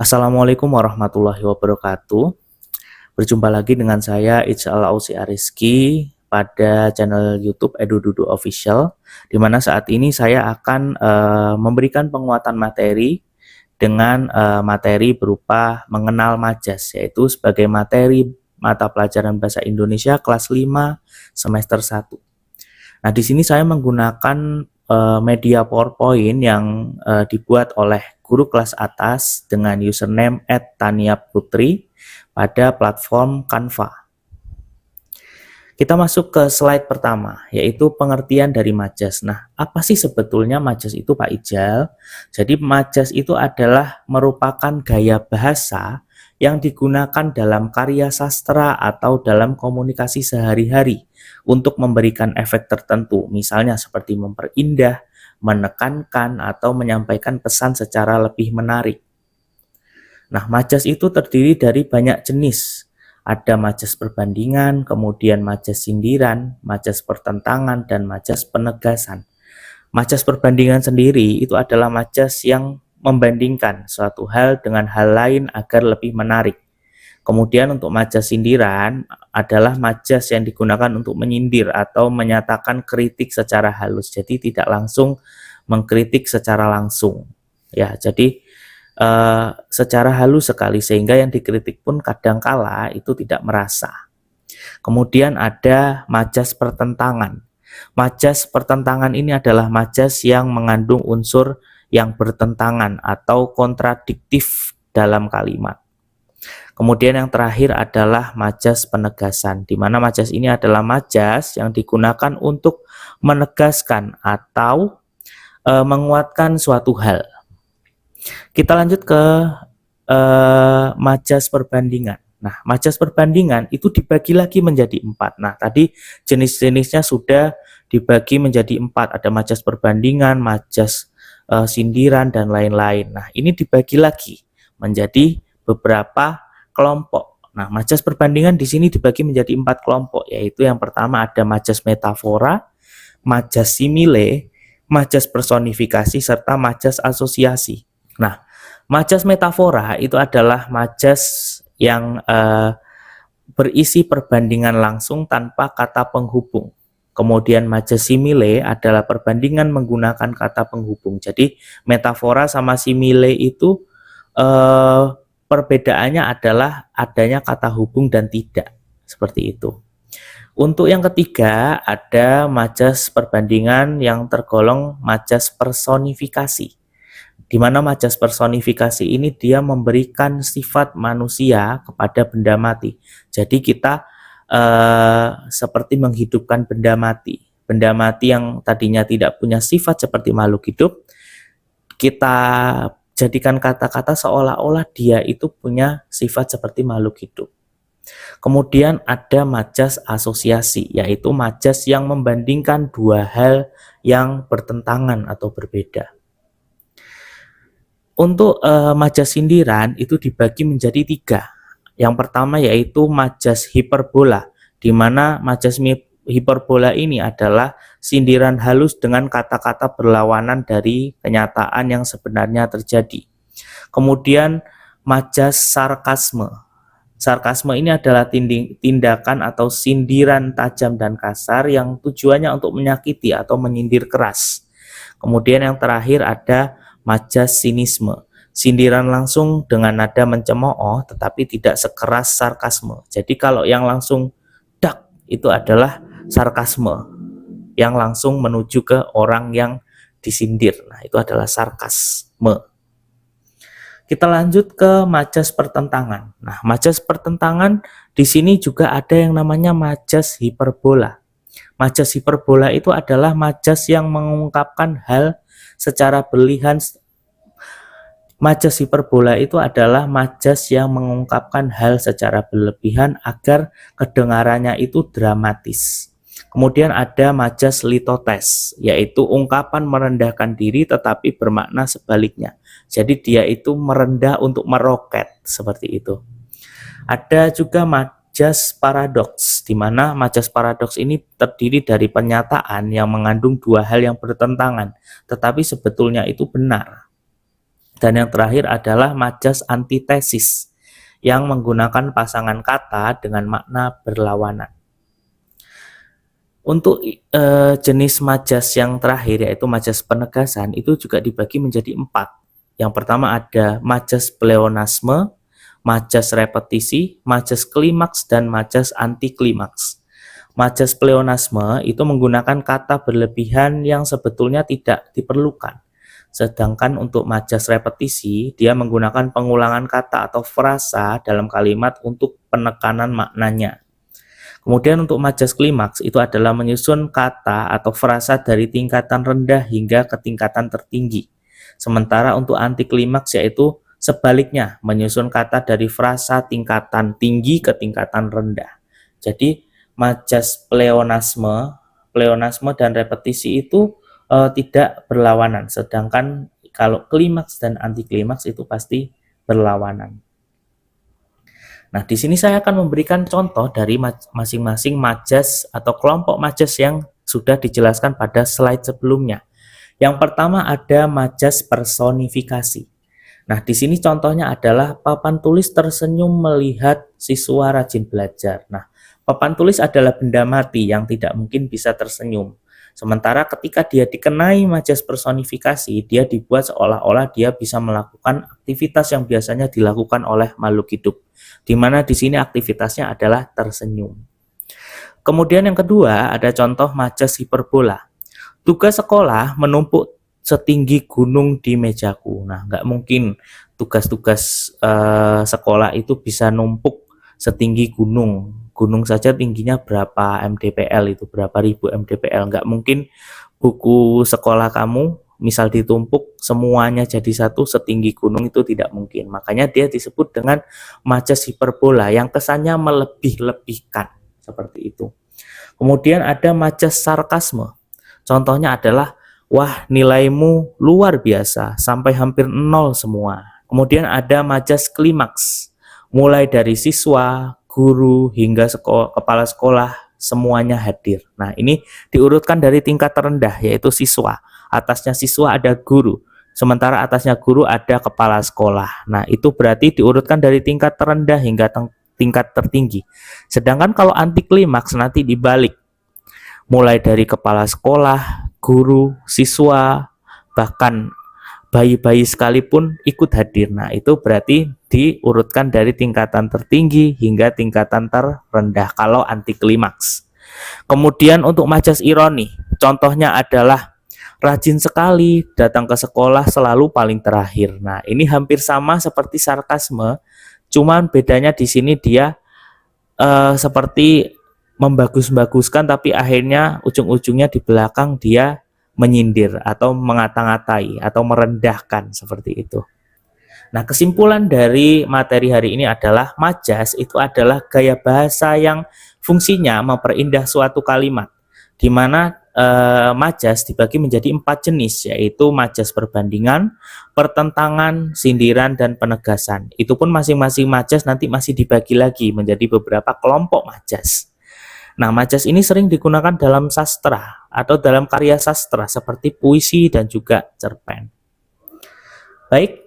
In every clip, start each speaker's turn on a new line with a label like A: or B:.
A: Assalamualaikum warahmatullahi wabarakatuh. Berjumpa lagi dengan saya Ijal Ausi Ariski pada channel YouTube EduDudu Official, di mana saat ini saya akan memberikan penguatan materi dengan materi berupa mengenal majas, yaitu sebagai materi mata pelajaran bahasa Indonesia kelas 5 semester 1. Nah, di sini saya menggunakan media PowerPoint yang dibuat oleh guru kelas atas dengan username @taniaputri pada platform Canva. Kita masuk ke slide pertama, yaitu pengertian dari majas. Nah, apa sih sebetulnya majas itu, Pak Ijal? Jadi, majas itu adalah merupakan gaya bahasa yang digunakan dalam karya sastra atau dalam komunikasi sehari-hari untuk memberikan efek tertentu, misalnya seperti memperindah, menekankan, atau menyampaikan pesan secara lebih menarik. Nah, majas itu terdiri dari banyak jenis. Ada majas perbandingan, kemudian majas sindiran, majas pertentangan, dan majas penegasan. Majas perbandingan sendiri itu adalah majas yang membandingkan suatu hal dengan hal lain agar lebih menarik. Kemudian untuk majas sindiran adalah majas yang digunakan untuk menyindir atau menyatakan kritik secara halus. Jadi tidak langsung mengkritik secara langsung. Ya, jadi secara halus sekali sehingga yang dikritik pun kadangkala itu tidak merasa. Kemudian ada majas pertentangan. Majas pertentangan ini adalah majas yang mengandung unsur yang bertentangan atau kontradiktif dalam kalimat. Kemudian yang terakhir adalah majas penegasan, di mana majas ini adalah majas yang digunakan untuk menegaskan atau menguatkan suatu hal. Kita lanjut ke majas perbandingan. Nah, majas perbandingan itu dibagi lagi menjadi 4. Nah, tadi jenis-jenisnya sudah dibagi menjadi 4. Ada majas perbandingan, majas sindiran, dan lain-lain. Nah, ini dibagi lagi menjadi beberapa kelompok. Nah, majas perbandingan di sini dibagi menjadi 4 kelompok, yaitu yang pertama ada majas metafora, majas simile, majas personifikasi, serta majas asosiasi. Nah, majas metafora itu adalah majas yang berisi perbandingan langsung tanpa kata penghubung. Kemudian majas simile adalah perbandingan menggunakan kata penghubung. Jadi metafora sama simile itu perbedaannya adalah adanya kata hubung dan tidak. Seperti itu. Untuk yang ketiga ada majas perbandingan yang tergolong majas personifikasi, di mana majas personifikasi ini dia memberikan sifat manusia kepada benda mati. Jadi kita seperti menghidupkan benda mati. Benda mati yang tadinya tidak punya sifat seperti makhluk hidup, kita jadikan kata-kata seolah-olah dia itu punya sifat seperti makhluk hidup. Kemudian ada majas asosiasi, yaitu majas yang membandingkan dua hal yang bertentangan atau berbeda. Untuk majas sindiran itu dibagi menjadi 3. Yang pertama yaitu majas hiperbola, di mana majas hiperbola ini adalah sindiran halus dengan kata-kata berlawanan dari kenyataan yang sebenarnya terjadi. Kemudian majas sarkasme. Sarkasme ini adalah tindakan atau sindiran tajam dan kasar yang tujuannya untuk menyakiti atau menyindir keras. Kemudian yang terakhir ada majas sinisme, sindiran langsung dengan nada mencemooh tetapi tidak sekeras sarkasme. Jadi kalau yang langsung dak itu adalah sarkasme, yang langsung menuju ke orang yang disindir. Nah, itu adalah sarkasme. Kita lanjut ke majas pertentangan. Nah, majas pertentangan di sini juga ada yang namanya majas hiperbola. Majas hiperbola itu adalah majas yang mengungkapkan hal secara berlebihan. Majas hiperbola itu adalah majas yang mengungkapkan hal secara berlebihan agar kedengarannya itu dramatis. Kemudian ada majas litotes, yaitu ungkapan merendahkan diri tetapi bermakna sebaliknya. Jadi dia itu merendah untuk meroket, seperti itu. Ada juga majas paradoks, di mana majas paradoks ini terdiri dari pernyataan yang mengandung dua hal yang bertentangan, tetapi sebetulnya itu benar. Dan yang terakhir adalah majas antitesis yang menggunakan pasangan kata dengan makna berlawanan. Untuk jenis majas yang terakhir, yaitu majas penegasan, itu juga dibagi menjadi 4. Yang pertama ada majas pleonasme, majas repetisi, majas klimaks, dan majas antiklimaks. Majas pleonasme itu menggunakan kata berlebihan yang sebetulnya tidak diperlukan. Sedangkan untuk majas repetisi, dia menggunakan pengulangan kata atau frasa dalam kalimat untuk penekanan maknanya. Kemudian untuk majas klimaks itu adalah menyusun kata atau frasa dari tingkatan rendah hingga ke tingkatan tertinggi. Sementara untuk antiklimaks yaitu sebaliknya, menyusun kata dari frasa tingkatan tinggi ke tingkatan rendah. Jadi majas pleonasme dan repetisi itu tidak berlawanan, sedangkan kalau klimaks dan antiklimaks itu pasti berlawanan. Nah, di sini saya akan memberikan contoh dari masing-masing majas atau kelompok majas yang sudah dijelaskan pada slide sebelumnya. Yang pertama ada majas personifikasi. Nah, di sini contohnya adalah papan tulis tersenyum melihat siswa rajin belajar. Nah, papan tulis adalah benda mati yang tidak mungkin bisa tersenyum. Sementara ketika dia dikenai majas personifikasi, dia dibuat seolah-olah dia bisa melakukan aktivitas yang biasanya dilakukan oleh makhluk hidup, di mana di sini aktivitasnya adalah tersenyum. Kemudian yang kedua ada contoh majas hiperbola. Tugas sekolah menumpuk setinggi gunung di mejaku. Nah, nggak mungkin tugas-tugas sekolah itu bisa numpuk setinggi gunung. Gunung saja tingginya berapa mdpl itu, berapa ribu mdpl. Nggak mungkin buku sekolah kamu misal ditumpuk semuanya jadi satu setinggi gunung, itu tidak mungkin. Makanya dia disebut dengan majas hiperbola yang kesannya melebih-lebihkan seperti itu. Kemudian ada majas sarkasme. Contohnya adalah, wah nilaimu luar biasa, sampai hampir 0 semua. Kemudian ada majas klimaks, mulai dari siswa, guru, hingga kepala sekolah, semuanya hadir. Nah, ini diurutkan dari tingkat terendah, yaitu siswa. Atasnya siswa ada guru, sementara atasnya guru ada kepala sekolah. Nah, itu berarti diurutkan dari tingkat terendah hingga tingkat tertinggi. Sedangkan kalau anti klimaks nanti dibalik, mulai dari kepala sekolah, guru, siswa, bahkan bayi-bayi sekalipun ikut hadir. Nah, itu berarti diurutkan dari tingkatan tertinggi hingga tingkatan terendah kalau anti klimaks. Kemudian untuk majas ironi, contohnya adalah rajin sekali datang ke sekolah selalu paling terakhir. Nah, ini hampir sama seperti sarkasme, cuman bedanya di sini dia seperti membagus-baguskan, tapi akhirnya ujung-ujungnya di belakang dia menyindir atau mengata-ngatai atau merendahkan seperti itu. Nah, kesimpulan dari materi hari ini adalah majas itu adalah gaya bahasa yang fungsinya memperindah suatu kalimat, di mana majas dibagi menjadi 4 jenis, yaitu majas perbandingan, pertentangan, sindiran, dan penegasan. Itu pun masing-masing majas nanti masih dibagi lagi menjadi beberapa kelompok majas. Nah, majas ini sering digunakan dalam sastra atau dalam karya sastra seperti puisi dan juga cerpen. Baik,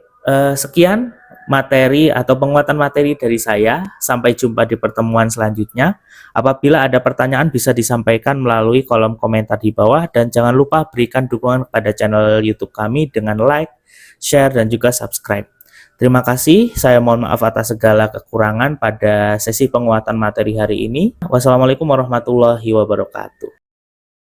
A: sekian materi atau penguatan materi dari saya. Sampai jumpa di pertemuan selanjutnya. Apabila ada pertanyaan bisa disampaikan melalui kolom komentar di bawah, dan jangan lupa berikan dukungan kepada channel YouTube kami dengan like, share, dan juga subscribe. Terima kasih, saya mohon maaf atas segala kekurangan pada sesi penguatan materi hari ini. Wassalamualaikum warahmatullahi wabarakatuh.